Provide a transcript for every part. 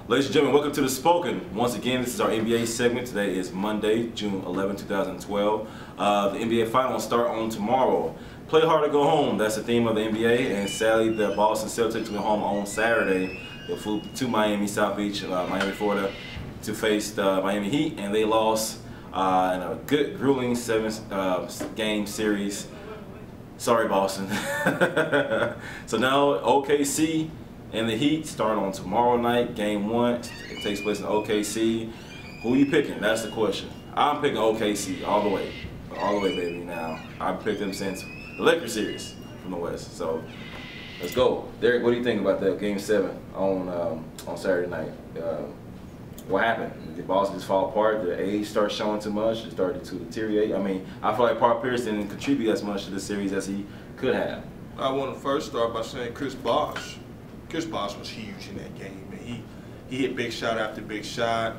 Ladies and gentlemen, welcome to The Spoken. Once again, this is our NBA segment. Today is Monday, June 11, 2012. The NBA Finals start on tomorrow. Play hard to go home. That's the theme of the NBA. And sadly, the Boston Celtics went home on Saturday. They flew to Miami, South Beach, Miami, Florida, to face the Miami Heat, and they lost in a good, grueling 7-game series. Sorry, Boston. So now OKC and the Heat start on tomorrow night, game 1. It takes place in OKC. Who are you picking? That's the question. I'm picking OKC all the way. All the way, baby. Now, I've picked them since the Lakers series from the West. So, let's go. Derek, what do you think about that game 7 on Saturday night? What happened? Did Boston just fall apart? Did the age start showing too much? It started to deteriorate? I mean, I feel like Paul Pierce didn't contribute as much to the series as he could have. I want to first start by saying Chris Bosh. Chris Bosh was huge in that game. And he hit big shot after big shot.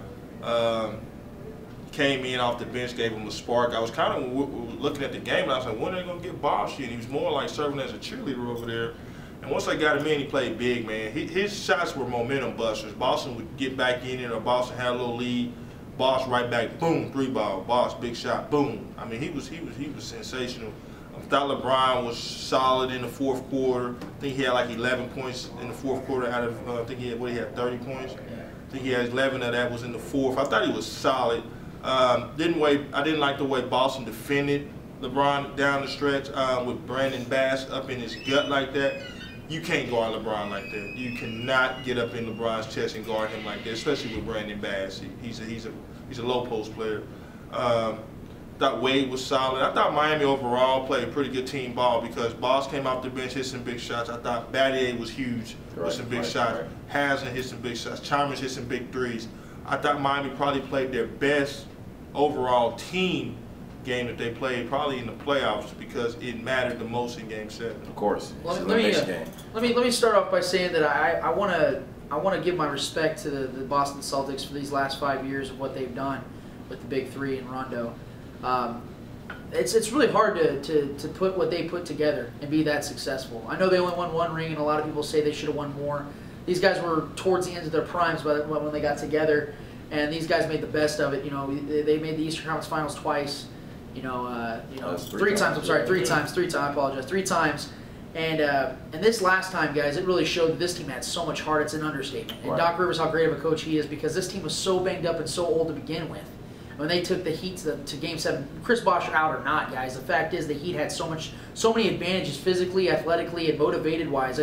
Came in off the bench, gave him a spark. I was kind of looking at the game, and I was like, when are they going to get Bosh in? He was more like serving as a cheerleader over there. And once they got him in, he played big, man. His shots were momentum busters. Boston would get back in it, or Boston had a little lead. Bosh right back, boom, 3-ball. Bosh, big shot, boom. I mean, he was sensational. I thought LeBron was solid in the fourth quarter. I think he had like 11 points in the fourth quarter out of, I think he had 30 points. I think he had 11 of that was in the fourth. I thought he was solid. I didn't like the way Boston defended LeBron down the stretch with Brandon Bass up in his gut like that. You can't guard LeBron like that. You cannot get up in LeBron's chest and guard him like that, especially with Brandon Bass. He's a low post player. Thought Wade was solid. I thought Miami overall played pretty good team ball because Boss came off the bench, hit some big shots. I thought Battier was huge with some big shots. Haslem hit some big shots. Chalmers hit some big threes. I thought Miami probably played their best overall team game that they played probably in the playoffs because it mattered the most in Game 7. Of course. Let me start off by saying that I want to give my respect to the Boston Celtics for these last 5 years of what they've done with the Big Three and Rondo. It's really hard to put what they put together and be that successful. I know they only won 1 ring, and a lot of people say they should have won more. These guys were towards the end of their primes when they got together, and these guys made the best of it. You know, they made the Eastern Conference Finals twice. Three times. I'm sorry, three times. I apologize. 3 times. And this last time, guys, it really showed that this team had so much heart. It's an understatement. And Doc Rivers, how great of a coach he is, because this team was so banged up and so old to begin with. When they took the Heat to Game 7, Chris Bosh out or not, guys, the fact is the Heat had so many advantages physically, athletically, and motivated-wise.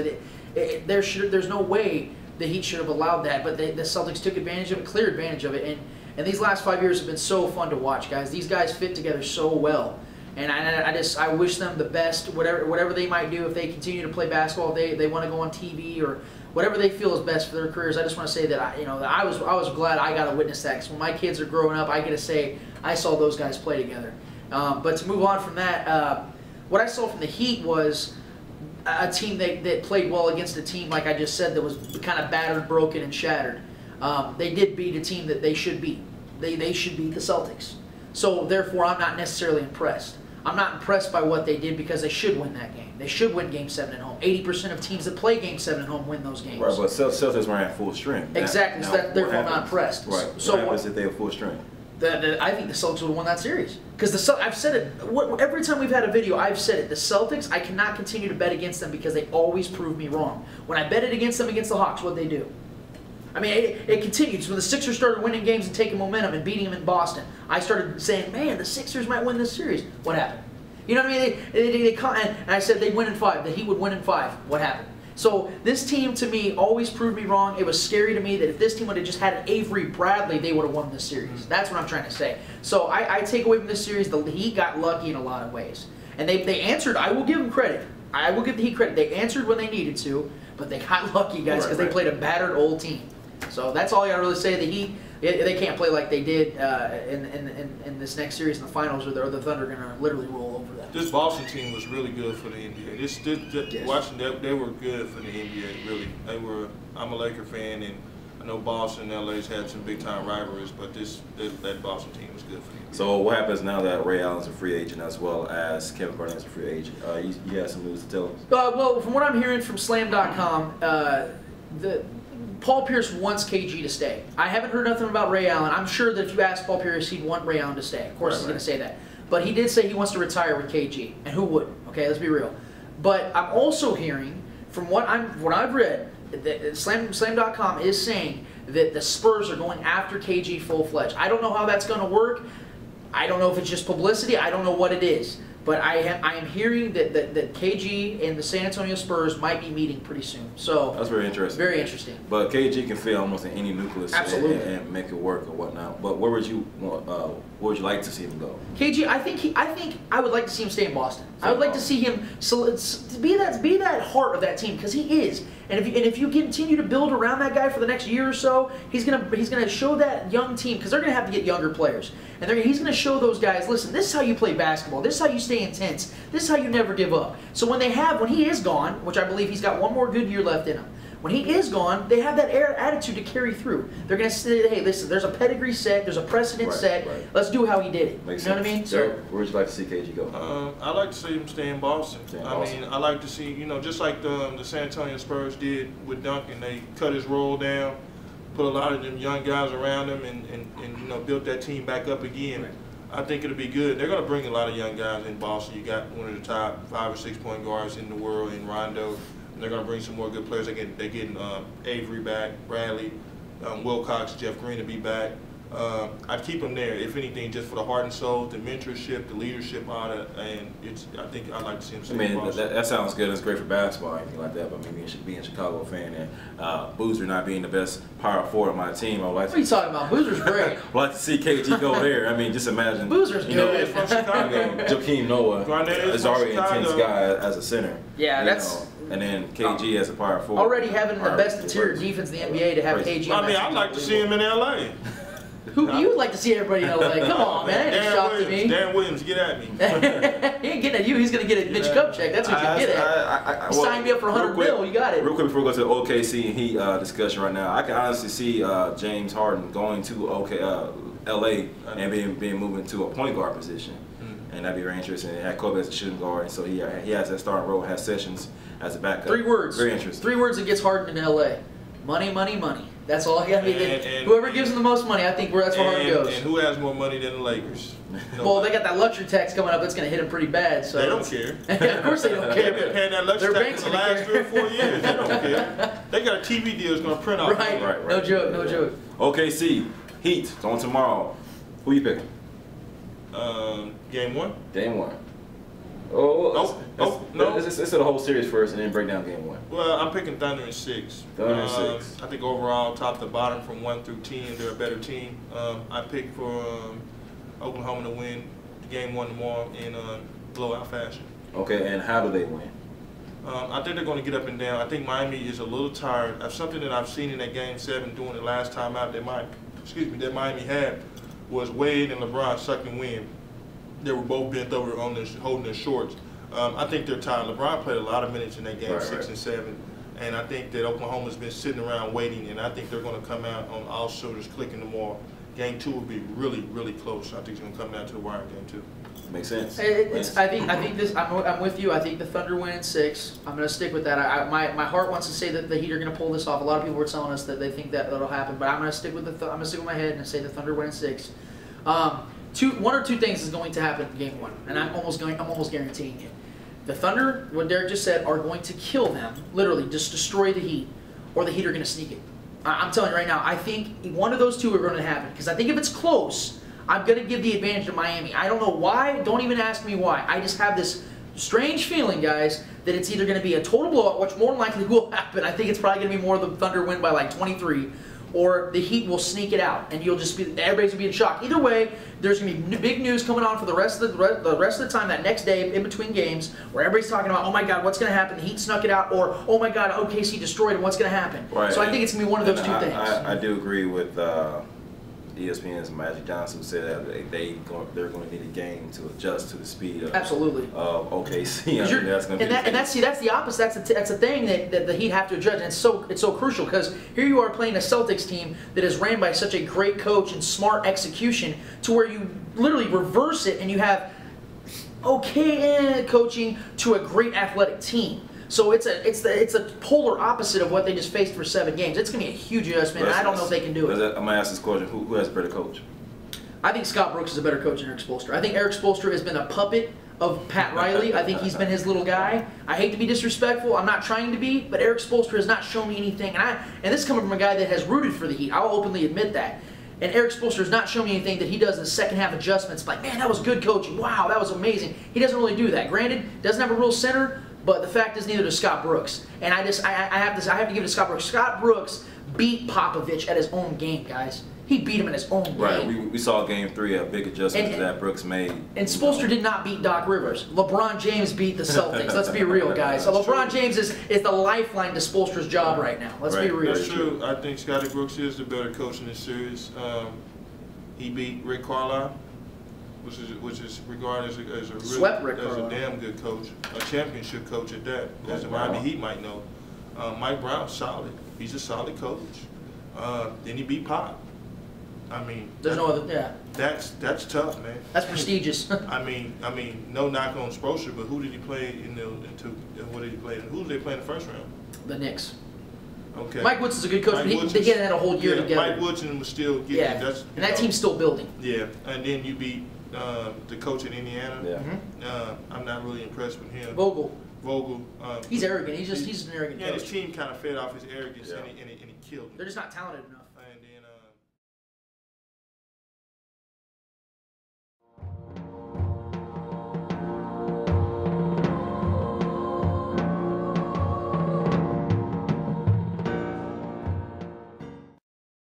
There's no way the Heat should have allowed that, but the Celtics took advantage of it, clear advantage of it, and these last 5 years have been so fun to watch, guys. These guys fit together so well, and I wish them the best, whatever they might do if they continue to play basketball, if they want to go on TV or whatever they feel is best for their careers. I just want to say that I was glad I got to witness that, because when my kids are growing up, I get to say I saw those guys play together. But to move on from that, what I saw from the Heat was a team that played well against a team, like I just said, that was kind of battered, broken, and shattered. They did beat a team that they should beat. They should beat the Celtics. So therefore, I'm not necessarily impressed. I'm not impressed by what they did because they should win that game. They should win Game 7 at home. 80% of teams that play Game 7 at home win those games. Right, but Celtics weren't at full strength. Exactly, so therefore I'm not impressed. Right, so what happens if they have full strength? I think the Celtics would have won that series. Because I've said it, every time we've had a video, I've said it. The Celtics, I cannot continue to bet against them because they always prove me wrong. When I betted against them against the Hawks, what'd they do? I mean, it continued. So when the Sixers started winning games and taking momentum and beating them in Boston, I started saying, man, the Sixers might win this series. What happened? You know what I mean? And I said they'd win in 5, that he would win in 5. What happened? So this team, to me, always proved me wrong. It was scary to me that if this team would have just had Avery Bradley, they would have won this series. That's what I'm trying to say. So I take away from this series, the Heat got lucky in a lot of ways. And they answered. I will give them credit. I will give the Heat credit. They answered when they needed to, but they got lucky, guys, because they played a battered old team. So that's all I got to really say. The Heat, they can't play like they did in this next series in the finals, or the Thunder are going to literally roll over them. This Boston team was really good for the NBA. Watching that, they were good for the NBA. Really, I'm a Laker fan, and I know Boston and LA's had some big time rivalries, but that Boston team was good for the NBA. So what happens now that Ray Allen's a free agent as well as Kevin Garnett's a free agent? You have some news to tell us? Well, from what I'm hearing from Slam.com, Paul Pierce wants KG to stay. I haven't heard nothing about Ray Allen. I'm sure that if you ask Paul Pierce, he'd want Ray Allen to stay. Of course, he's going to say that. But he did say he wants to retire with KG, and who wouldn't? Okay, let's be real. But I'm also hearing from what I've read, that Slam.com is saying that the Spurs are going after KG full-fledged. I don't know how that's going to work. I don't know if it's just publicity. I don't know what it is. But I am hearing that KG and the San Antonio Spurs might be meeting pretty soon. So that's very interesting. Very interesting. But KG can fit almost in any nucleus and make it work or whatnot. But where would you like to see him go? KG, I think I would like to see him stay in Boston. I would like to see him be that heart of that team, because he is. And if you continue to build around that guy for the next year or so, he's gonna show that young team, because they're gonna have to get younger players, and he's gonna show those guys, listen, this is how you play basketball. This is how you stay intense. This is how you never give up. So when he is gone, which I believe he's got one more good year left in him. When he is gone, they have that attitude to carry through. They're going to say, hey, listen, there's a pedigree set, there's a precedent set. Right. Let's do how he did it. Makes you know sense. what I mean? So, where would you like to see KG go? I'd like to see him stay in Boston. I mean, I like to see, just like the San Antonio Spurs did with Duncan, they cut his role down, put a lot of them young guys around him, and built that team back up again. Right. I think it'll be good. They're going to bring a lot of young guys in Boston. You got one of the top 5 or 6 point guards in the world in Rondo. They're going to bring some more good players. They're getting Avery back, Bradley, Wilcox, Jeff Green to be back. I'd keep them there, if anything, just for the heart and soul, the mentorship, the leadership on it, and I think I'd like to see him stay in Boston. that sounds good. It's great for basketball, anything like that. But maybe being a Chicago fan and Boozer not being the best power forward of my team, I would like to. What are you talking about? Boozer's great. I'd like to see KG go there. I mean, just imagine. Boozer's good. From Chicago. Joakim Noah is already an intense guy as a center. Yeah, that's. And then KG as a power forward. Already having the best interior defense in the NBA to have KG. I mean, I'd like to see him in LA. Who you would like to see everybody in LA? Come on, man. That ain't a shock to me. Dan Williams, get at me. He ain't getting at you. He's going to get a Mitch Kupchak. That's what you get at. Sign me up for 100 mil. You got it. Real quick before we go to the OKC and Heat discussion right now, I can honestly see James Harden going to LA and being moved to a point guard position. And that'd be very interesting. He had Kobe as a shooting guard, and so he has that starting role, has Sessions as a backup. 3 words. Very interesting. 3 words that gets Harden in LA. Money, money, money. That's all you got to be. Whoever gives him the most money, I think that's where Harden goes. And who has more money than the Lakers? Well, they got that luxury tax coming up that's going to hit them pretty bad. So they don't care. Of course they don't care. They've been paying that luxury tax for the last 3 or 4 years. They don't care. They got a TV deal that's going to print off. Right. No joke. No joke. OKC, Heat, it's on tomorrow. Who you picking? Game 1. Game 1. No. Let's do the whole series first and then break down game 1. Well, I'm picking Thunder in 6. Thunder in 6. I think overall, top to bottom, from 1 through 10, they're a better team. I picked for Oklahoma to win game 1 tomorrow in blowout fashion. Okay, and how do they win? I think they're going to get up and down. I think Miami is a little tired. Something that I've seen in that game 7 during the last time out that Miami had was Wade and LeBron sucking wind. They were both bent over on holding their shorts. I think they're tired. LeBron played a lot of minutes in that game, 6 and 7. And I think that Oklahoma's been sitting around waiting, and I think they're going to come out on all cylinders clicking tomorrow. Game 2 will be really, really close. I think it's going to come down to the wire in game 2. Makes sense. I think this. I'm with you. I think the Thunder win in 6. I'm going to stick with that. My heart wants to say that the Heat are going to pull this off. A lot of people were telling us that they think that'll happen, but I'm going to stick with I'm going to stick with my head and say the Thunder win in 6. 1 or 2 things is going to happen in game 1, and I'm almost guaranteeing it. The Thunder, what Derek just said, are going to kill them, literally just destroy the Heat, or the Heat are going to sneak it. I'm telling you right now, I think one of those 2 are going to happen, because I think if it's close, I'm going to give the advantage to Miami. I don't know why. Don't even ask me why. I just have this strange feeling, guys, that it's either going to be a total blowout, which more than likely will happen. I think it's probably going to be more the Thunder win by like 23. Or the Heat will sneak it out, and everybody's gonna be in shock. Either way, there's gonna be big news coming on for the rest of the time that next day in between games, where everybody's talking about, oh my God, what's gonna happen? The Heat snuck it out, or oh my God, OKC destroyed it. What's gonna happen? Right. So I think it's gonna be one of those 2 things. I do agree with ESPN's Magic Johnson, who said that they're going to need a game to adjust to the speed of absolutely of OKC. I mean, that's going to be that's the opposite. That's a thing that the Heat have to adjust, and it's so crucial, because here you are playing a Celtics team that is ran by such a great coach and smart execution, to where you literally reverse it and you have okay coaching to a great athletic team. So it's a polar opposite of what they just faced for 7 games. It's going to be a huge adjustment, and I don't know if they can do it. I'm going to ask this question. Who has a better coach? I think Scott Brooks is a better coach than Eric Spoelstra. I think Eric Spoelstra has been a puppet of Pat Riley. I think he's been his little guy. I hate to be disrespectful. I'm not trying to be, but Eric Spoelstra has not shown me anything. And this is coming from a guy that has rooted for the Heat. I'll openly admit that. And Eric Spoelstra has not shown me anything that he does in the second half adjustments. Like, man, that was good coaching. Wow, that was amazing. He doesn't really do that. Granted, doesn't have a real center, but the fact is neither does Scott Brooks. And I have to give it to Scott Brooks. Scott Brooks beat Popovich at his own game, guys. He beat him in his own game. Right, we saw Game 3, a big adjustment that Brooks made. And Spoelstra did not beat Doc Rivers. LeBron James beat the Celtics. Let's be real, guys. So LeBron James is the lifeline to Spoelstra's job right now. Let's be real. That's true. I think Scotty Brooks is the better coach in this series. He beat Rick Carlisle, which is regarded as a damn good coach, a championship coach at that. As the Miami Heat might know. Mike Brown's solid. He's a solid coach. Then he beat Pop. I mean, there's no other. Yeah. That's tough, man. That's prestigious. I mean, no knock on Spoelstra, but who did he play what did he play? Who did they play in the first round? The Knicks. Okay. Mike Woodson is a good coach, but they hadn't had a whole year together. Mike Woodson was still getting. Yeah. And that team's still building. Yeah, and then you beat the coach in Indiana. Yeah. I'm not really impressed with him. Vogel. He's arrogant. He's an arrogant coach. Yeah, his team kind of fed off his arrogance, and he killed him. They're just not talented enough.